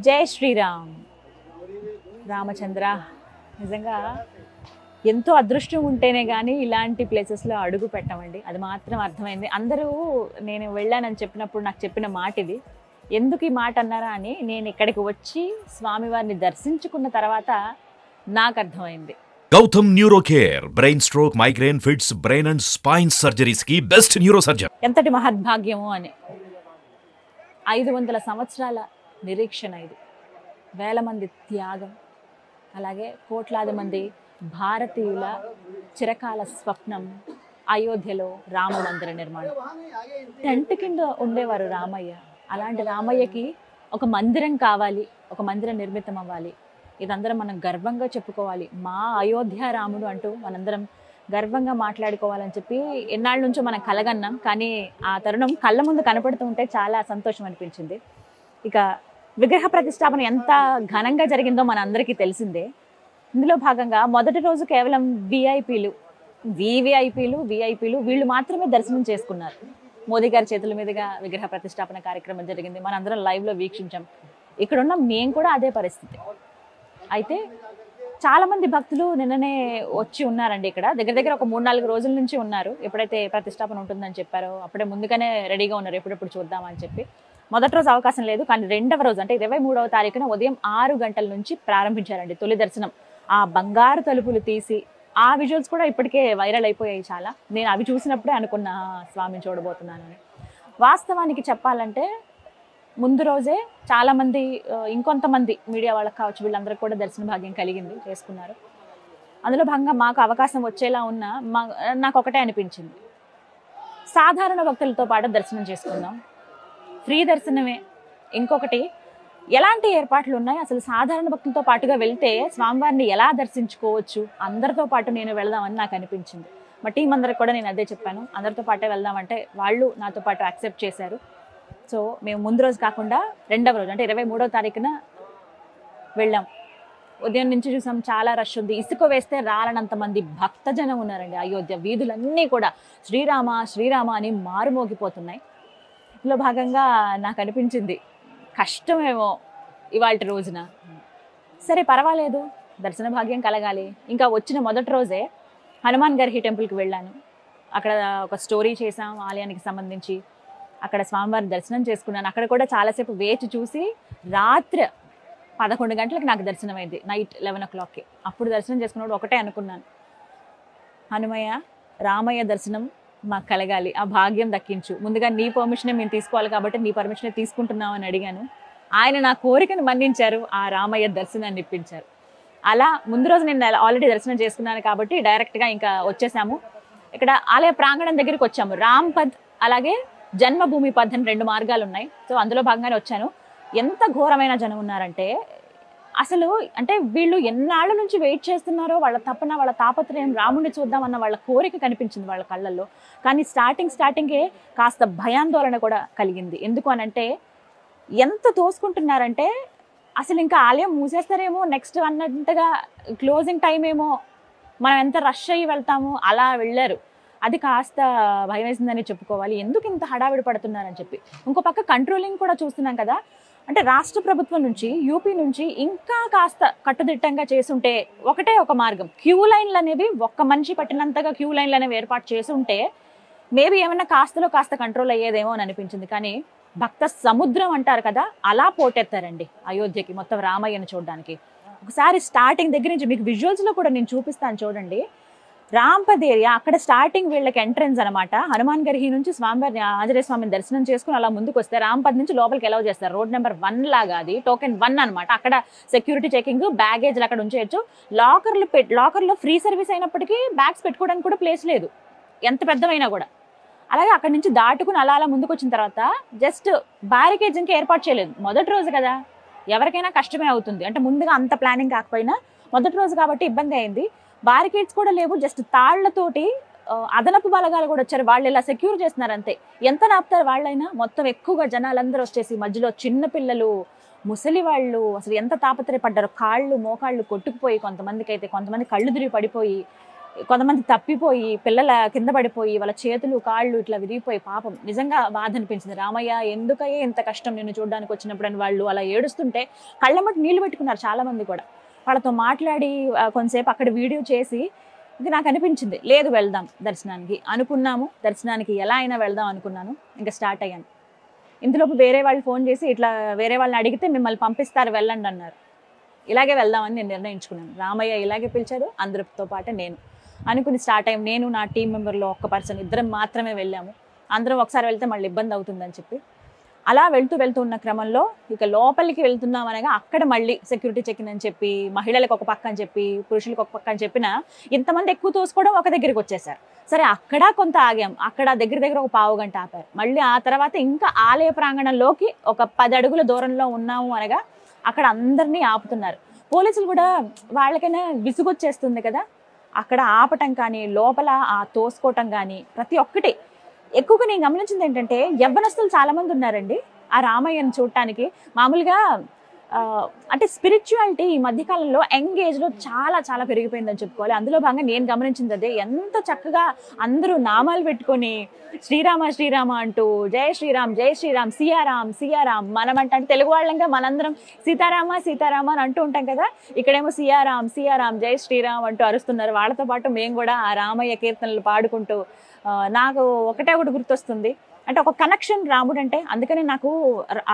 జై శ్రీరామ్. రామచంద్ర నిజంగా ఎంతో అదృష్టం ఉంటేనే కానీ ఇలాంటి ప్లేసెస్లో అడుగు పెట్టమండి. అది మాత్రం అర్థమైంది. అందరూ నేను వెళ్ళానని చెప్పినప్పుడు నాకు చెప్పిన మాట ఇది. ఎందుకు ఈ మాట అన్నారా అని నేను ఇక్కడికి వచ్చి స్వామివారిని దర్శించుకున్న తర్వాత నాకు అర్థమైంది. Gautam neuro care brain stroke migraine fits brain and spine surgeries కి బెస్ట్ న్యూరో సర్జన్. ఎంతటి మహద్భాగ్యము అని. 500 సంవత్సరాల నిరీక్షణ ఇది. వేల మంది త్యాగం, అలాగే కోట్లాది మంది భారతీయుల చిరకాల స్వప్నం అయోధ్యలో రామ మందిర నిర్మాణం. టెంట్ కింద ఉండేవారు రామయ్య. అలాంటి రామయ్యకి ఒక మందిరం కావాలి, ఒక మందిరం నిర్మితం అవ్వాలి. ఇదందరం మనం గర్వంగా చెప్పుకోవాలి. మా అయోధ్య రాముడు అంటూ మనందరం గర్వంగా మాట్లాడుకోవాలని చెప్పి ఎన్నాళ్ళ నుంచో మనం కలగన్నాం. కానీ ఆ తరుణం కళ్ళ ముందు కనపడుతూ ఉంటే చాలా సంతోషం అనిపించింది. ఇక విగ్రహ ప్రతిష్టాపన ఎంత ఘనంగా జరిగిందో మన అందరికీ తెలిసిందే. ఇందులో భాగంగా మొదటి రోజు కేవలం విఐపీలు వీళ్ళు మాత్రమే దర్శనం చేసుకున్నారు. మోదీ గారి చేతుల మీదుగా విగ్రహ ప్రతిష్టాపన కార్యక్రమం జరిగింది. మనందరం లైవ్లో వీక్షించాం. ఇక్కడున్న మేము కూడా అదే పరిస్థితి. అయితే చాలామంది భక్తులు నిన్ననే వచ్చి ఉన్నారండి. ఇక్కడ దగ్గర దగ్గర ఒక 3-4 రోజుల నుంచి ఉన్నారు. ఎప్పుడైతే ప్రతిష్టాపన ఉంటుందని చెప్పారో అప్పుడే ముందుగానే రెడీగా ఉన్నారు, ఎప్పుడెప్పుడు చూద్దామని చెప్పి. మొదటి రోజు అవకాశం లేదు, కానీ రెండవ రోజు అంటే 23వ తారీఖున ఉదయం 6 గంటల నుంచి ప్రారంభించారండి తొలి దర్శనం. ఆ బంగారు తలుపులు తీసి ఆ విజువల్స్ కూడా ఇప్పటికే వైరల్ అయిపోయాయి చాలా. నేను అవి చూసినప్పుడే అనుకున్నా స్వామిని చూడబోతున్నాను అని. వాస్తవానికి చెప్పాలంటే ముందు రోజే చాలామంది, ఇంకొంతమంది మీడియా వాళ్ళకి కావచ్చు, వీళ్ళందరికీ కూడా దర్శన భాగ్యం కలిగింది, చేసుకున్నారు. అందులో భాగంగా మాకు అవకాశం వచ్చేలా ఉన్న నాకు ఒకటే అనిపించింది, సాధారణ భక్తులతో పాటు దర్శనం చేసుకుందాం. ఫ్రీ దర్శనమే. ఇంకొకటి, ఎలాంటి ఏర్పాట్లు ఉన్నాయి, అసలు సాధారణ భక్తులతో పాటుగా వెళ్తే స్వామివారిని ఎలా దర్శించుకోవచ్చు, అందరితో పాటు నేను వెళదామని నాకు అనిపించింది. మా టీం అందరికి కూడా నేను అదే చెప్పాను, అందరితో పాటే వెళ్దామంటే వాళ్ళు నాతో పాటు యాక్సెప్ట్ చేశారు. సో మేము ముందు రోజు కాకుండా రెండవ రోజు అంటే 23వ తారీఖున వెళ్ళాం. ఉదయం నుంచి చూసాం, చాలా రష్ ఉంది. ఇసుక వేస్తే రాలనంత మంది భక్తజనం ఉన్నారండి. అయోధ్య వీధులన్నీ కూడా శ్రీరామ శ్రీరామ అని మారుమోగిపోతున్నాయి. ఇందులో భాగంగా నాకు అనిపించింది కష్టమేమో ఇవాళ రోజున. సరే పర్వాలేదు, దర్శన భాగ్యం కలగాలి. ఇంకా వచ్చిన మొదటి రోజే హనుమాన్ గర్హి టెంపుల్కి వెళ్ళాను. అక్కడ ఒక స్టోరీ చేసాం ఆలయానికి సంబంధించి. అక్కడ స్వామివారిని దర్శనం చేసుకున్నాను. అక్కడ కూడా చాలాసేపు వేచి చూసి రాత్రి 11 గంటలకు నాకు దర్శనం అయింది, నైట్ 11 o'clockకి. అప్పుడు దర్శనం చేసుకున్నప్పుడు ఒకటే అనుకున్నాను, హనుమయ్య రామయ్య దర్శనం మాకు కలగాలి, ఆ భాగ్యం దక్కించు. ముందుగా నీ పర్మిషనే మేము తీసుకోవాలి కాబట్టి నీ పర్మిషనే తీసుకుంటున్నావు అని అడిగాను. ఆయన నా కోరికను మన్నించారు, ఆ రామయ్య దర్శనాన్ని ఇప్పించారు. అలా ముందు రోజు నేను ఆల్రెడీ దర్శనం చేసుకున్నాను కాబట్టి డైరెక్ట్గా ఇంకా వచ్చేసాము. ఇక్కడ ఆలయ ప్రాంగణం దగ్గరికి వచ్చాము. రామ్ పథ్ అలాగే జన్మభూమి పథ్ అని 2 మార్గాలు ఉన్నాయి. సో అందులో భాగంగానే వచ్చాను. ఎంత ఘోరమైన జనం ఉన్నారంటే, అసలు అంటే వీళ్ళు ఎన్నాళ్ళ నుంచి వెయిట్ చేస్తున్నారో, వాళ్ళ తపన వాళ్ళ తాపత్రయం రాముడిని చూద్దామన్న వాళ్ళ కోరిక కనిపించింది వాళ్ళ కళ్ళల్లో. కానీ స్టార్టింగే కాస్త భయాందోళన కూడా కలిగింది. ఎందుకు అనంటే ఎంత తోసుకుంటున్నారంటే, అసలు ఇంకా ఆలయం మూసేస్తారేమో నెక్స్ట్ అన్నట్టుగా, క్లోజింగ్ టైం ఏమో, మనం ఎంత రష్ అయ్యి వెళ్తాము అలా వెళ్ళారు. అది కాస్త భయం వేసిందని చెప్పుకోవాలి. ఎందుకు ఇంత హడావిడి పడుతున్నారని చెప్పి. ఇంకో పక్క కంట్రోలింగ్ కూడా చూస్తున్నాం కదా. అంటే రాష్ట్ర ప్రభుత్వం నుంచి, యూపీ నుంచి ఇంకా కాస్త కట్టుదిట్టంగా చేసుంటే, ఒకటే ఒక మార్గం, క్యూ లైన్లు అనేవి ఒక్క మనిషి పట్టినంతగా క్యూ లైన్లు అనేవి ఏర్పాటు చేసుంటే మేబీ ఏమైనా కాస్త కంట్రోల్ అయ్యేదేమో అని అనిపించింది. కానీ భక్త సముద్రం అంటారు కదా, అలా పోటెత్తారండి అయోధ్యకి మొత్తం రామయ్యను చూడడానికి. ఒకసారి స్టార్టింగ్ దగ్గర నుంచి మీకు విజువల్స్లో కూడా నేను చూపిస్తాను చూడండి. రాంపద్ ఏరియా, అక్కడ స్టార్టింగ్ వీళ్ళకి ఎంట్రెన్స్ అనమాట. హనుమాన్ గర్హి నుంచి స్వామివారిని ఆంజనేయ స్వామిని దర్శనం చేసుకుని అలా ముందుకు వస్తే రాంపద్ నుంచి లోపలికి ఎలా చేస్తారు. రోడ్ నెంబర్ 1 లాగా, అది టోకెన్ 1 అనమాట. అక్కడ సెక్యూరిటీ చెకింగ్, బ్యాగేజ్లు అక్కడ ఉంచేయచ్చు. లాకర్లో ఫ్రీ సర్వీస్ అయినప్పటికీ బ్యాగ్స్ పెట్టుకోవడానికి కూడా ప్లేస్ లేదు, ఎంత పెద్దమైనా కూడా. అలాగే అక్కడి నుంచి దాటుకుని అలా ముందుకు వచ్చిన తర్వాత జస్ట్ బ్యారికేడ్స్ ఇంకా ఏర్పాటు చేయలేదు. మొదటి రోజు కదా, ఎవరికైనా కష్టమే అవుతుంది. అంటే ముందుగా అంత ప్లానింగ్ కాకపోయినా మొదటి రోజు కాబట్టి ఇబ్బంది అయింది. బ్యారికేడ్స్ కూడా లేవు, జస్ట్ తాళ్లతోటి అదనపు బలగాలు కూడా వచ్చారు. వాళ్ళు ఇలా సెక్యూర్ చేస్తున్నారు అంతే. ఎంత నాపుతారు వాళ్ళైనా. మొత్తం ఎక్కువగా జనాలందరూ వచ్చేసి మధ్యలో చిన్నపిల్లలు, ముసలి వాళ్ళు అసలు ఎంత తాపత్రయపడ్డారు. కాళ్ళు మోకాళ్ళు కొట్టుకుపోయి కొంతమంది కళ్ళు తిరిగి పడిపోయి కొంతమంది తప్పిపోయి పిల్లల కింద పడిపోయి వాళ్ళ చేతులు కాళ్ళు ఇట్లా విరిగిపోయి పాపం నిజంగా బాధ అనిపించింది. రామయ్య ఎందుకయ్యే ఇంత కష్టం నిన్ను చూడడానికి వచ్చినప్పుడు అని వాళ్ళు అలా ఏడుస్తుంటే కళ్ళమ్మటి నీళ్లు పెట్టుకున్నారు చాలా మంది కూడా. వాళ్ళతో మాట్లాడి కొంతసేపు అక్కడ వీడియో చేసి ఇది నాకు అనిపించింది, లేదు వెళ్దాం దర్శనానికి అనుకున్నాము, దర్శనానికి ఎలా అయినా వెళ్దాం అనుకున్నాను. ఇంకా స్టార్ట్ అయ్యాను. ఇంతలోపు వేరే వాళ్ళు ఫోన్ చేసి ఇట్లా వేరే వాళ్ళని అడిగితే మిమ్మల్ని పంపిస్తారు వెళ్ళండి అన్నారు. ఇలాగే వెళ్దామని నేను నిర్ణయించుకున్నాను. రామయ్య ఇలాగే పిలిచాడు, అందరితో పాటు నేను అనుకుని స్టార్ట్ అయ్యాం. నేను నా టీం మెంబర్లో ఒక్క పర్సన్ ఇద్దరం మాత్రమే వెళ్ళాము. అందరం ఒకసారి వెళ్తే మళ్ళీ ఇబ్బంది అవుతుందని చెప్పి అలా వెళ్తూ ఉన్న క్రమంలో ఇక లోపలికి వెళ్తున్నాం అనగా అక్కడ మళ్ళీ సెక్యూరిటీ చెకింగ్ అని చెప్పి మహిళలకు ఒక పక్క అని చెప్పి పురుషులకు ఒక పక్క అని చెప్పిన ఇంతమంది ఎక్కువ తోసుకోవడం ఒక దగ్గరికి వచ్చేసారు. సరే అక్కడ కొంత ఆగాం. అక్కడ దగ్గర ఒక పావు గంట ఆపారు. మళ్ళీ ఆ తర్వాత ఇంకా ఆలయ ప్రాంగణంలోకి ఒక 10 అడుగుల దూరంలో ఉన్నాము అనగా అక్కడ అందరినీ ఆపుతున్నారు. పోలీసులు కూడా వాళ్ళకైనా విసుగొచ్చేస్తుంది కదా, అక్కడ ఆపటం కానీ లోపల ఆ తోసుకోవటం కానీ ప్రతి ఒక్కటి. ఎక్కువగా నేను గమనించింది ఏంటంటే యవ్వనస్తులు చాలా మంది ఉన్నారండి ఆ రామయ్యను చూడటానికి. మామూలుగా అంటే స్పిరిచువాలిటీ ఈ మధ్యకాలంలో యంగ్ ఏజ్లో చాలా పెరిగిపోయిందని చెప్పుకోవాలి. అందులో భాగంగా నేను గమనించింది అదే. ఎంత చక్కగా అందరూ నామాలు పెట్టుకొని శ్రీరామ శ్రీరామ అంటూ జయ శ్రీరామ్ జయ శ్రీరామ్ సియారాం మనమంటే అంటే తెలుగు వాళ్ళంగా మనందరం సీతారామ అని అంటూ ఉంటాం కదా, ఇక్కడేమో సియారాం జయ శ్రీరామ్ అంటూ అరుస్తున్నారు. వాళ్ళతో పాటు మేము కూడా ఆ రామయ్య కీర్తనలు పాడుకుంటూ నాకు ఒకటే గుర్తొస్తుంది అంటే ఒక కనెక్షన్ రాముడు అంటే. అందుకని నాకు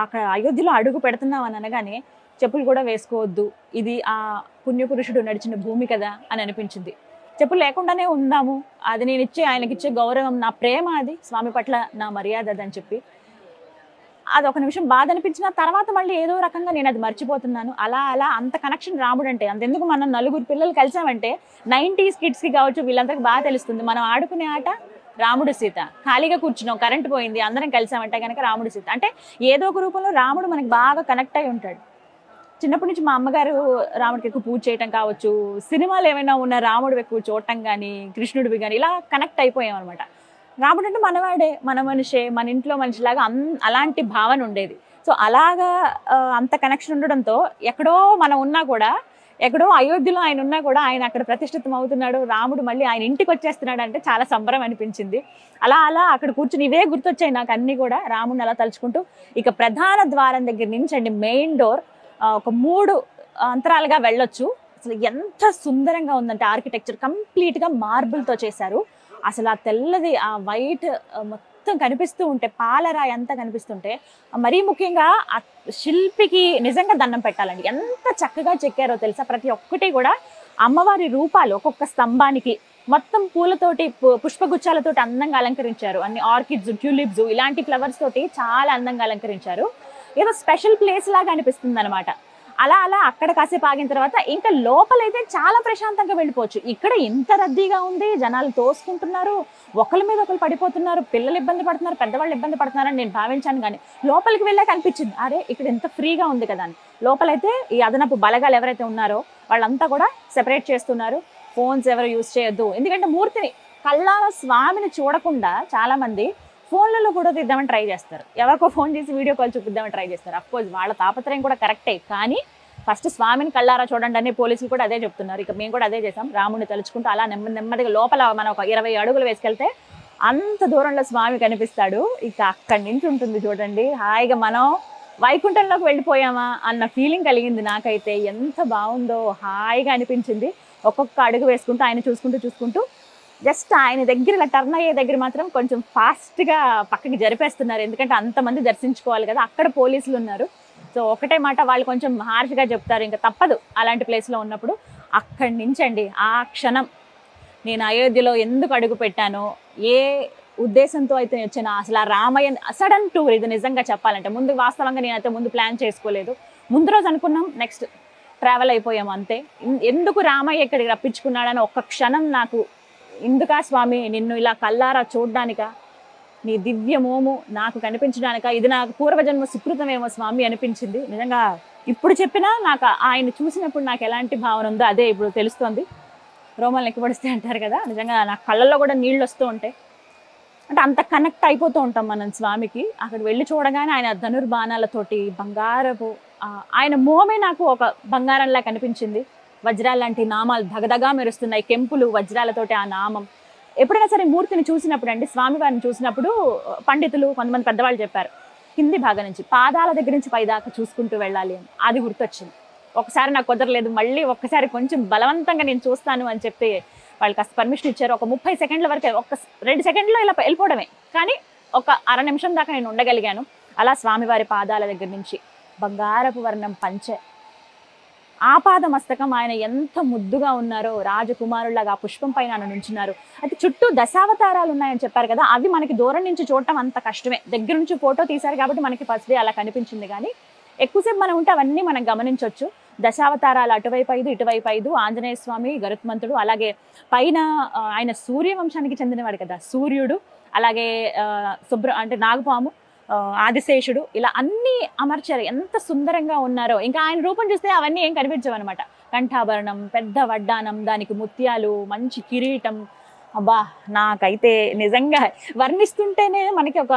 అక్కడ అయోధ్యలో అడుగు పెడుతున్నాం అని అనగానే చెప్పులు కూడా వేసుకోవద్దు, ఇది ఆ పుణ్యపురుషుడు నడిచిన భూమి కదా అని అనిపించింది. చెప్పులు లేకుండానే ఉందాము, అది నేను ఆయనకి ఇచ్చే గౌరవం, నా ప్రేమ, అది స్వామి పట్ల నా మర్యాద అని చెప్పి అది ఒక నిమిషం బాధ అనిపించిన తర్వాత మళ్ళీ ఏదో రకంగా నేను అది మర్చిపోతున్నాను. అలా అంత కనెక్షన్ రాముడు అంటే. అంతెందుకు మనం 4 పిల్లలు కలిసామంటే 90s కిడ్స్కి కావచ్చు వీళ్ళందరికీ బాగా తెలుస్తుంది. మనం ఆడుకునే ఆట రాముడు సీత, ఖాళీగా కూర్చున్నాం కరెంట్ పోయింది అందరం కలిసామంటే కనుక రాముడు సీత. అంటే ఏదో ఒక రూపంలో రాముడు మనకి బాగా కనెక్ట్ అయి ఉంటాడు. చిన్నప్పటి నుంచి మా అమ్మగారు రాముడికి ఎక్కువ పూజ చేయటం కావచ్చు, సినిమాలు ఏమైనా ఉన్న రాముడు ఎక్కువ చూడటం కానీ కృష్ణుడివి కానీ ఇలా కనెక్ట్ అయిపోయాం అనమాట. రాముడు అంటే మనవాడే, మన మనిషే, మన ఇంట్లో మనిషిలాగా అలాంటి భావన ఉండేది. సో అలాగా అంత కనెక్షన్ ఉండడంతో ఎక్కడో మనం ఉన్నా కూడా, ఎక్కడో అయోధ్యలో ఆయన ఉన్నా కూడా ఆయన అక్కడ ప్రతిష్ఠితం అవుతున్నాడు, రాముడు మళ్ళీ ఆయన ఇంటికి వచ్చేస్తున్నాడు అంటే చాలా సంబరం అనిపించింది. అలా అక్కడ కూర్చుని ఇవే గుర్తొచ్చాయి నాకు అన్నీ కూడా రాముడిని అలా తలుచుకుంటూ. ఇక ప్రధాన ద్వారం దగ్గర నుంచి అండి మెయిన్ డోర్ ఒక 3 అంతరాలుగా వెళ్ళొచ్చు. అసలు ఎంత సుందరంగా ఉందంటే ఆర్కిటెక్చర్ కంప్లీట్గా మార్బుల్తో చేశారు. అసలు ఆ తెల్లది ఆ వైట్ మొత్తం కనిపిస్తూ ఉంటే పాలరాయి అంతా కనిపిస్తుంటే మరీ ముఖ్యంగా ఆ శిల్పికి నిజంగా దండం పెట్టాలండి. ఎంత చక్కగా చెక్కారో తెలుసా. ప్రతి ఒక్కటి కూడా అమ్మవారి రూపాలు ఒక్కొక్క స్తంభానికి మొత్తం పూలతోటి పుష్పగుచ్చాలతోటి అందంగా అలంకరించారు. అన్ని ఆర్కిడ్స్, ట్యూలిప్స్ ఇలాంటి ఫ్లవర్స్ తోటి చాలా అందంగా అలంకరించారు. ఏదో స్పెషల్ ప్లేస్ లాగా అనిపిస్తుంది అనమాట. అలా అక్కడ కాసేపు ఆగిన తర్వాత ఇంకా లోపలైతే చాలా ప్రశాంతంగా వెళ్ళిపోవచ్చు. ఇక్కడ ఇంత రద్దీగా ఉంది, జనాలు తోసుకుంటున్నారు, ఒకరి మీద ఒకరు పడిపోతున్నారు, పిల్లలు ఇబ్బంది పడుతున్నారు, పెద్దవాళ్ళు ఇబ్బంది పడుతున్నారని నేను భావించాను. కానీ లోపలికి వెళ్ళాక అనిపించింది అరే ఇక్కడ ఎంత ఫ్రీగా ఉంది కదా అని. లోపలైతే ఈ అదనపు బలగాలు ఎవరైతే ఉన్నారో వాళ్ళంతా కూడా సెపరేట్ చేస్తున్నారు. ఫోన్స్ ఎవరు యూజ్ చేయొద్దు, ఎందుకంటే మూర్తిని కళ్ళాల స్వామిని చూడకుండా చాలా మంది ఫోన్లలో కూడా తీద్దామని ట్రై చేస్తారు. ఎవరికో ఫోన్ చేసి వీడియో కాల్ చూపిద్దామని ట్రై చేస్తారు. అఫ్కోర్స్ వాళ్ళ తాపత్రయం కూడా కరెక్టే, కానీ ఫస్ట్ స్వామిని కళ్ళారా చూడండి అని పోలీసులు కూడా అదే చెప్తున్నారు. ఇక మేము కూడా అదే చేసాం. రాముడిని తలుచుకుంటూ అలా నెమ్మదిగా లోపల మనం ఒక 20 అడుగులు వేసుకెళ్తే అంత దూరంలో స్వామి కనిపిస్తాడు. ఇక అక్కడి నుంచి ఉంటుంది చూడండి, హాయిగా మనం వైకుంఠంలోకి వెళ్ళిపోయామా అన్న ఫీలింగ్ కలిగింది నాకైతే. ఎంత బాగుందో, హాయిగా అనిపించింది. ఒక్కొక్క అడుగు వేసుకుంటూ ఆయన చూసుకుంటూ జస్ట్ ఆయన దగ్గర ఇలా టర్న్ అయ్యే దగ్గర మాత్రం కొంచెం ఫాస్ట్గా పక్కకి జరిపేస్తున్నారు, ఎందుకంటే అంతమంది దర్శించుకోవాలి కదా. అక్కడ పోలీసులు ఉన్నారు. సో ఒకటే మాట, వాళ్ళు కొంచెం హార్ష్గా చెప్తారు, ఇంకా తప్పదు అలాంటి ప్లేస్లో ఉన్నప్పుడు. అక్కడి నుంచి అండి ఆ క్షణం నేను అయోధ్యలో ఎందుకు అడుగు పెట్టానో, ఏ ఉద్దేశంతో అయితే వచ్చానో, అసలు ఆ రామయ్య సడన్ టూర్ ఇది నిజంగా చెప్పాలంటే. ముందు వాస్తవంగా నేనైతే ముందు ప్లాన్ చేసుకోలేదు. ముందు రోజు అనుకున్నాం, నెక్స్ట్ ట్రావెల్ అయిపోయాము అంతే. ఎందుకు రామయ్య ఇక్కడికి రప్పించుకున్నాడని ఒక్క క్షణం నాకు, ఇందుకా స్వామి నిన్ను ఇలా కల్లారా చూడ్డానిక, నీ దివ్య మోము నాకు కనిపించడానిక, ఇది నాకు పూర్వజన్మ సుకృతమేమో స్వామి అనిపించింది. నిజంగా ఇప్పుడు చెప్పినా నాకు ఆయన చూసినప్పుడు నాకు ఎలాంటి భావన ఉందో అదే ఇప్పుడు తెలుస్తోంది. రోమాలు ఎక్కబడిస్తే అంటారు కదా, నిజంగా నా కళ్ళల్లో కూడా నీళ్ళు వస్తూ ఉంటాయి. అంటే అంత కనెక్ట్ అయిపోతూ ఉంటాం మనం స్వామికి. అక్కడ వెళ్ళి చూడగానే ఆయన ధనుర్బాణాలతోటి బంగారపు ఆయన మోమే నాకు ఒక బంగారంలా కనిపించింది. వజ్రాలు లాంటి నామాలు దగదగా మెరుస్తున్నాయి, కెంపులు వజ్రాలతోటి ఆ నామం. ఎప్పుడైనా సరే మూర్తిని చూసినప్పుడు అండి, స్వామివారిని చూసినప్పుడు పండితులు కొంతమంది పెద్దవాళ్ళు చెప్పారు, కింది భాగం నుంచి పాదాల దగ్గర నుంచి పైదాకా చూసుకుంటూ వెళ్ళాలి అని. అది గుర్తొచ్చింది. ఒకసారి నాకు కుదరలేదు, మళ్ళీ ఒక్కసారి కొంచెం బలవంతంగా నేను చూస్తాను అని చెప్పి వాళ్ళు కాస్త పర్మిషన్ ఇచ్చారు. ఒక 30 సెకండ్ల వరకే, 2 సెకండ్లో ఇలా వెళ్ళిపోవడమే, కానీ ఒక అర నిమిషం దాకా నేను ఉండగలిగాను. అలా స్వామివారి పాదాల దగ్గర నుంచి బంగారపు వర్ణం పంచె, ఆపాద మస్తకం, ఆయన ఎంత ముద్దుగా ఉన్నారో, రాజకుమారులాగా ఆ పుష్పం పైన ఆయన నుంచున్నారు. అయితే చుట్టూ దశావతారాలు ఉన్నాయని చెప్పారు కదా, అవి మనకి దూరం నుంచి చూడటం అంత కష్టమే. దగ్గర నుంచి ఫోటో తీశారు కాబట్టి మనకి ఫస్ట్ డే అలా కనిపించింది, కానీ ఎక్కువసేపు మనం ఉంటే అవన్నీ మనం గమనించవచ్చు. దశావతారాలు అటువైపు 5 ఇటువైపు 5, ఆంజనేయ స్వామి, గరుత్మంతుడు, అలాగే పైన ఆయన సూర్యవంశానికి చెందినవాడు కదా సూర్యుడు, అలాగే అంటే నాగపాము, ఆదిశేషుడు, ఇలా అన్నీ అమర్చారు. ఎంత సుందరంగా ఉన్నారో. ఇంకా ఆయన రూపం చూస్తే అవన్నీ ఏం కనిపించవు అనమాట. కంఠాభరణం, పెద్ద వడ్డానం, దానికి ముత్యాలు, మంచి కిరీటం. అబ్బా, నాకైతే నిజంగా వర్ణిస్తుంటేనే మనకి ఒక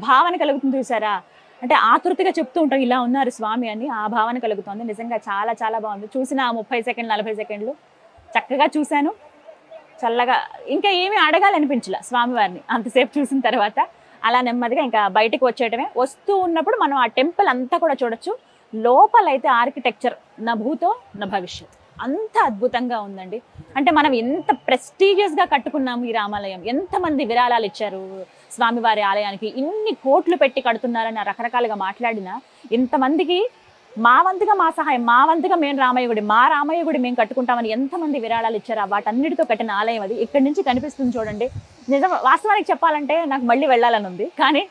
భావన కలుగుతుంది చూసారా. అంటే ఆతృతగా చెప్తూ ఉంటాం ఇలా ఉన్నారు స్వామి అని, ఆ భావన కలుగుతుంది. నిజంగా చాలా చాలా బాగుంది. చూసిన 30 సెకండ్లు 40 సెకండ్లు చక్కగా చూశాను. చల్లగా ఇంకా ఏమీ అడగాలనిపించలే స్వామివారిని అంతసేపు చూసిన తర్వాత. అలా నెమ్మదిగా ఇంకా బయటకు వచ్చేయటమే. వస్తూ ఉన్నప్పుడు మనం ఆ టెంపుల్ అంతా కూడా చూడొచ్చు. లోపలైతే ఆర్కిటెక్చర్ నా భూతో నా భవిష్యత్ అంత అద్భుతంగా ఉందండి. అంటే మనం ఎంత ప్రెస్టీజియస్గా కట్టుకున్నాము ఈ రామాలయం, ఎంతమంది విరాళాలు ఇచ్చారు స్వామివారి ఆలయానికి, ఇన్ని కోట్లు పెట్టి కడుతున్నారని రకరకాలుగా మాట్లాడినా, ఇంతమందికి మా వంతుగా మా సహాయం, మా వంతుగా మేము మా రామయ్య గుడి మేము కట్టుకుంటామని ఎంతమంది విరాళాలు ఇచ్చారు. వాటన్నిటితో కట్టిన ఆలయం అది. ఇక్కడి నుంచి కనిపిస్తుంది చూడండి. నిజం, వాస్తవానికి చెప్పాలంటే నాకు మళ్ళీ వెళ్ళాలని ఉంది, కానీ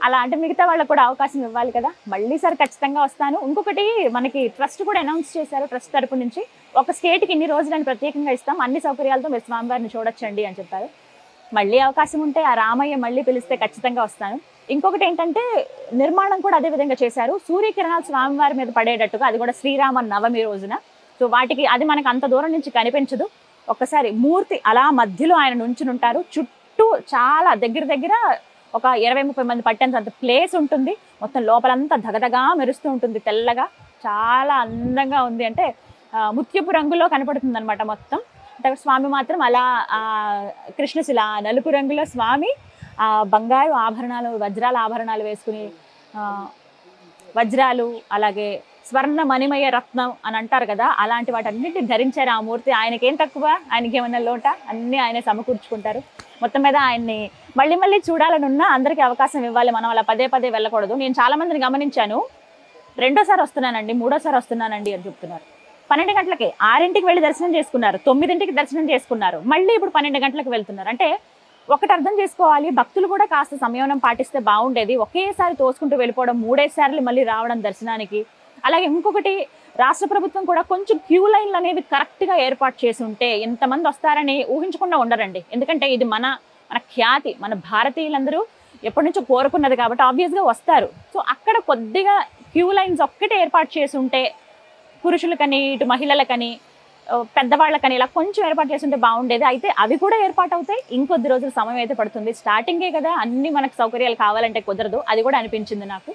అలా అంటే మిగతా వాళ్ళకు కూడా అవకాశం ఇవ్వాలి కదా. మళ్ళీ సార్ ఖచ్చితంగా వస్తాను. ఇంకొకటి, మనకి ట్రస్ట్ కూడా అనౌన్స్ చేశారు, ట్రస్ట్ తరపు నుంచి ఒక స్టేట్కి ఇన్ని రోజులని ప్రత్యేకంగా ఇస్తాం, అన్ని సౌకర్యాలతో మీరు స్వామివారిని చూడొచ్చండి అని చెప్పారు. మళ్ళీ అవకాశం ఉంటే ఆ రామయ్య మళ్ళీ పిలిస్తే ఖచ్చితంగా వస్తాను. ఇంకొకటి ఏంటంటే, నిర్మాణం కూడా అదే విధంగా చేశారు. సూర్యకిరణాలు స్వామివారి మీద పడేటట్టుగా, అది కూడా శ్రీరామ నవమి రోజున. సో వాటికి అది మనకు అంత దూరం నుంచి కనిపించదు. ఒక్కసారి మూర్తి అలా మధ్యలో ఆయన నుంచునుంటారు. చుట్టూ చాలా దగ్గర ఒక 20-30 మంది పట్టేంత ప్లేస్ ఉంటుంది. మొత్తం లోపలంతా దగదగా మెరుస్తూ ఉంటుంది తెల్లగా. చాలా అందంగా ఉంది. అంటే ముత్యపు రంగులో కనపడుతుంది అనమాట మొత్తం. అంటే స్వామి మాత్రం అలా కృష్ణశిల నలుపు రంగులో స్వామి బంగారు ఆభరణాలు, వజ్రాల ఆభరణాలు వేసుకుని, వజ్రాలు అలాగే స్వర్ణ మణిమయ రత్నం అని అంటారు కదా, అలాంటి వాటన్నిటిని ధరించారు ఆ మూర్తి. ఆయనకేం తక్కువ, ఆయనకి ఏమన్నా లోట, అన్నీ ఆయనే సమకూర్చుకుంటారు. మొత్తం మీద ఆయన్ని మళ్ళీ చూడాలని ఉన్నా అందరికీ అవకాశం ఇవ్వాలి. మనం అలా పదే వెళ్ళకూడదు. నేను చాలా మందిని గమనించాను, 2వ సారి వస్తున్నానండి, 3వ సారి వస్తున్నానండి అని చెప్తున్నారు. 12 గంటలకే 6ంటికి వెళ్ళి దర్శనం చేసుకున్నారు, 9ంటికి దర్శనం చేసుకున్నారు, మళ్ళీ ఇప్పుడు 12 గంటలకు వెళ్తున్నారు. అంటే ఒకటి అర్థం చేసుకోవాలి, భక్తులు కూడా కాస్త సంయమనం పాటిస్తే బాగుండేది. ఒకేసారి తోసుకుంటూ వెళ్ళిపోవడం, 3 సార్లు మళ్ళీ రావడం దర్శనానికి. అలాగే ఇంకొకటి, రాష్ట్ర ప్రభుత్వం కూడా కొంచెం క్యూ లైన్లు అనేవి కరెక్ట్గా ఏర్పాటు చేసి ఉంటే ఎంతమంది వస్తారని ఊహించకుండా ఉండరండి. ఎందుకంటే ఇది మన ఖ్యాతి, మన భారతీయులందరూ ఎప్పటి నుంచో కోరుకున్నది కాబట్టి ఆబ్వియస్గా వస్తారు. సో అక్కడ కొద్దిగా క్యూ లైన్స్ ఒక్కటే ఏర్పాటు చేసి ఉంటే, పురుషులకని ఇటు మహిళలకని పెద్దవాళ్ళకని ఇలా కొంచెం ఏర్పాటు చేసి ఉంటే బాగుండేది. అయితే అవి కూడా ఏర్పాటు అవుతాయి, ఇంకొద్ది రోజులు సమయం అయితే పడుతుంది. స్టార్టింగే కదా, అన్ని మనకు సౌకర్యాలు కావాలంటే కుదరదు. అది కూడా అనిపించింది నాకు.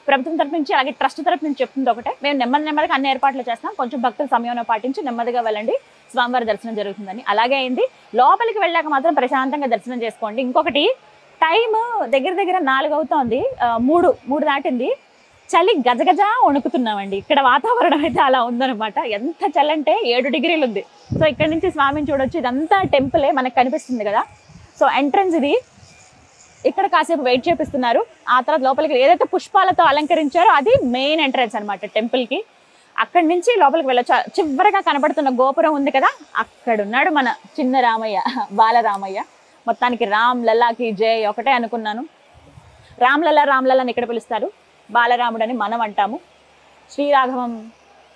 ప్రభుత్వం తరపు నుంచి అలాగే ట్రస్ట్ తరపు నుంచి చెప్తుంది ఒకటే, మేము నెమ్మదిగా అన్ని ఏర్పాట్లు చేస్తాం, కొంచెం భక్తులు సమయం పాటించి నెమ్మదిగా వెళ్ళండి, స్వామివారి దర్శనం జరుగుతుందని. అలాగే అయింది. లోపలికి వెళ్ళాక మాత్రం ప్రశాంతంగా దర్శనం చేసుకోండి. ఇంకొకటి, టైం దగ్గర 4 అవుతోంది, 3 దాటింది. చలి గజగజ వణుకుతున్నామండి. ఇక్కడ వాతావరణం అయితే అలా ఉందన్నమాట. ఎంత చలి అంటే 7 డిగ్రీలు ఉంది. సో ఇక్కడ నుంచి స్వామిని చూడొచ్చు. ఇదంతా టెంపులే మనకు కనిపిస్తుంది కదా. సో ఎంట్రన్స్ ఇది. ఇక్కడ కాసేపు వెయిట్ చేపిస్తున్నారు. ఆ తర్వాత లోపలికి ఏదైతే పుష్పాలతో అలంకరించారో అది మెయిన్ ఎంట్రన్స్ అనమాట టెంపుల్కి. అక్కడి నుంచి లోపలికి వెళ్ళొచ్చు. చివరిగా కనబడుతున్న గోపురం ఉంది కదా, అక్కడున్నాడు మన చిన్న రామయ్య, బాలరామయ్య. మొత్తానికి రామ్ లల్లాకి జై ఒకటే అనుకున్నాను. రామ్లల్లని ఇక్కడ పిలుస్తారు, బాలరాముడని మనం అంటాము. శ్రీరాఘవం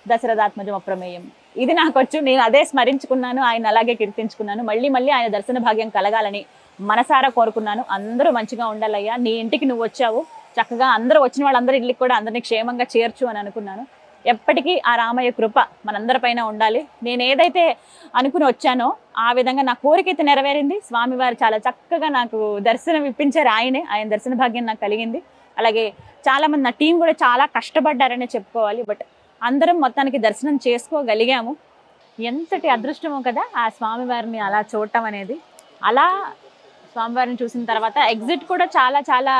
దశరథాత్మజం అప్రమేయం, ఇది నాకు వచ్చు. నేను అదే స్మరించుకున్నాను, ఆయన అలాగే కీర్తించుకున్నాను. మళ్ళీ ఆయన దర్శన భాగ్యం కలగాలని మనసారా కోరుకున్నాను. అందరూ మంచిగా ఉండాలయ్యా, నీ ఇంటికి నువ్వు వచ్చావు, చక్కగా అందరూ వచ్చిన వాళ్ళందరూ ఇళ్ళకి కూడా అందరినీ క్షేమంగా చేర్చు అని అనుకున్నాను. ఎప్పటికీ ఆ రామయ్య కృప మనందరిపైన ఉండాలి. నేను ఏదైతే అనుకుని వచ్చానో ఆ విధంగా నా కోరిక అయితే నెరవేరింది. స్వామివారు చాలా చక్కగా నాకు దర్శనం ఇప్పించారు. ఆయన దర్శన భాగ్యం నాకు కలిగింది. అలాగే చాలామంది నా టీం కూడా చాలా కష్టపడ్డారనే చెప్పుకోవాలి. బట్ అందరం మొత్తానికి దర్శనం చేసుకోగలిగాము. ఎంతటి అదృష్టమో కదా ఆ స్వామివారిని అలా చూడటం అనేది. అలా స్వామివారిని చూసిన తర్వాత ఎగ్జిట్ కూడా చాలా చాలా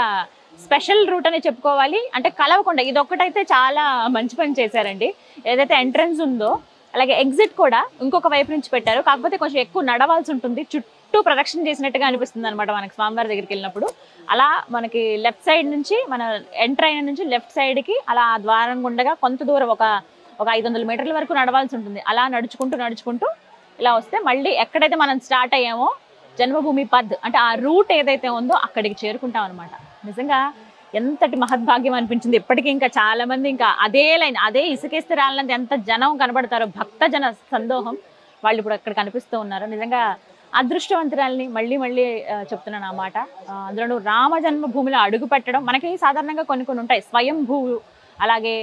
స్పెషల్ రూట్ అని చెప్పుకోవాలి. అంటే కలవకుండా ఇదొక్కటైతే చాలా మంచి పని చేశారండి. ఏదైతే ఎంట్రన్స్ ఉందో అలాగే ఎగ్జిట్ కూడా ఇంకొక వైపు నుంచి పెట్టారు. కాకపోతే కొంచెం ఎక్కువ నడవాల్సి ఉంటుంది, చుట్టూ ప్రదక్షిణ చేసినట్టుగా అనిపిస్తుంది అనమాట మనకి స్వామివారి దగ్గరికి వెళ్ళినప్పుడు. అలా మనకి లెఫ్ట్ సైడ్ నుంచి మన ఎంటర్ అయిన నుంచి లెఫ్ట్ సైడ్కి అలా ద్వారం గుండగా కొంత దూరం ఒక 500 మీటర్ల వరకు నడవాల్సి ఉంటుంది. అలా నడుచుకుంటూ ఇలా వస్తే మళ్ళీ ఎక్కడైతే మనం స్టార్ట్ అయ్యామో జన్మభూమి పద్ అంటే ఆ రూట్ ఏదైతే ఉందో అక్కడికి చేరుకుంటాం అనమాట. నిజంగా ఎంతటి మహద్భాగ్యం అనిపించింది. ఇప్పటికీ ఇంకా చాలా మంది ఇంకా అదే లైన్, అదే ఇసుకేస్తే రాలినంత ఎంత జనం కనబడతారో, భక్త జన సందోహం వాళ్ళు ఇప్పుడు అక్కడ కనిపిస్తూ ఉన్నారు. నిజంగా అదృష్టవంతురాలని మళ్ళీ చెప్తున్నాను ఆ మాట. అందులో రామ జన్మభూమిలో అడుగు పెట్టడం మనకి సాధారణంగా కొన్ని ఉంటాయి, స్వయంభూ అలాగే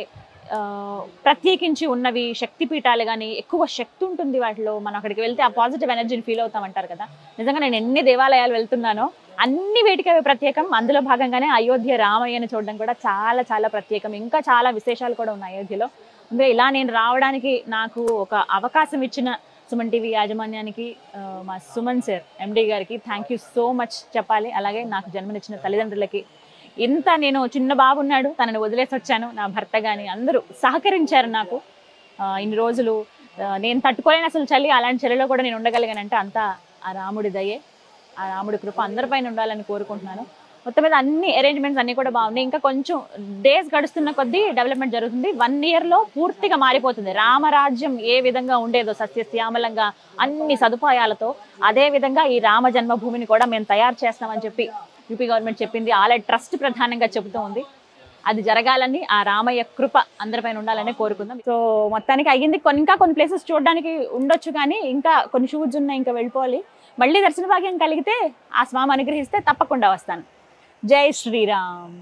ప్రత్యేకించి ఉన్నవి శక్తిపీఠాలు కానీ ఎక్కువ శక్తి ఉంటుంది వాటిలో. మనం అక్కడికి వెళ్తే ఆ పాజిటివ్ ఎనర్జీని ఫీల్ అవుతామంటారు కదా. నిజంగా నేను ఎన్ని దేవాలయాలు వెళ్తున్నానో అన్ని వేటికి అవి ప్రత్యేకం. అందులో భాగంగానే అయోధ్య రామయ్యని చూడడం కూడా చాలా చాలా ప్రత్యేకం. ఇంకా చాలా విశేషాలు కూడా ఉన్నాయి అయోధ్యలో. అందుకే ఇలా నేను రావడానికి నాకు ఒక అవకాశం ఇచ్చిన సుమన్ టీవీ యాజమాన్యానికి, మా సుమన్ సార్ ఎండి గారికి థ్యాంక్ యూ సో మచ్ చెప్పాలి. అలాగే నాకు జన్మనిచ్చిన తల్లిదండ్రులకి, ఇంత నేను చిన్న బాబు ఉన్నాడు తనని వదిలేసి వచ్చాను, నా భర్త కానీ అందరూ సహకరించారు నాకు ఇన్ని రోజులు. నేను తట్టుకోలేని అసలు చలి, అలాంటి చలిలో కూడా నేను ఉండగలిగానంటే అంతా ఆ రాముడి దయే, ఆ రాముడి కృప అందరిపైన ఉండాలని కోరుకుంటున్నాను. మొత్తం మీద అన్ని అరేంజ్మెంట్స్ అన్నీ కూడా బాగున్నాయి. ఇంకా కొంచెం డేస్ గడుస్తున్న కొద్దీ డెవలప్మెంట్ జరుగుతుంది. 1 yearలో పూర్తిగా మారిపోతుంది. రామరాజ్యం ఏ విధంగా ఉండేదో సస్యశ్యామలంగా అన్ని సదుపాయాలతో, అదే విధంగా ఈ రామ జన్మభూమిని కూడా మేము తయారు చేస్తామని చెప్పి యూపీ గవర్నమెంట్ చెప్పింది. ఆల్రెడీ ట్రస్ట్ ప్రధానంగా చెబుతూ ఉంది. అది జరగాలని, ఆ రామయ్య కృప అందరిపైన ఉండాలని కోరుకుందాం. సో మొత్తానికి అయ్యింది. ఇంకా కొన్ని ప్లేసెస్ చూడడానికి ఉండొచ్చు, కానీ ఇంకా కొన్ని షూట్స్ ఉన్నాయి, ఇంకా వెళ్ళిపోవాలి. మళ్ళీ దర్శన భాగ్యం కలిగితే ఆ స్వామి అనుగ్రహిస్తే తప్పకుండా వస్తాను. జై శ్రీరామ్.